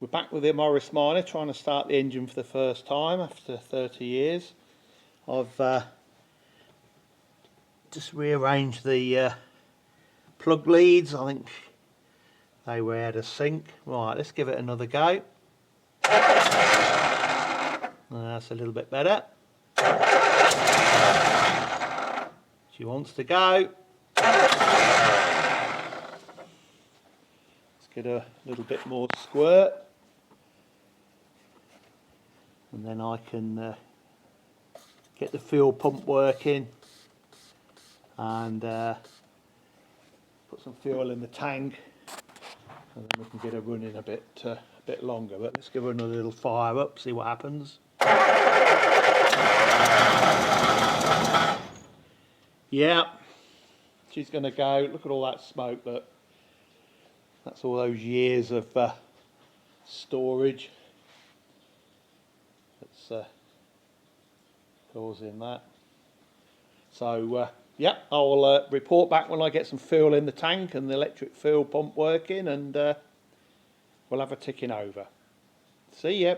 We're back with the Morris Minor, trying to start the engine for the first time after 30 years. I've just rearranged the plug leads. I think they were out of sync. Right, let's give it another go. That's a little bit better. She wants to go. Let's get a little bit more squirt. And then I can get the fuel pump working and put some fuel in the tank, and then we can get her running a bit longer. But let's give her another little fire up, see what happens. Yeah, she's going to go. Look at all that smoke. Look, that's all those years of storage that's causing that. So yeah, I'll report back when I get some fuel in the tank and the electric fuel pump working, and we'll have a ticking over. See ya.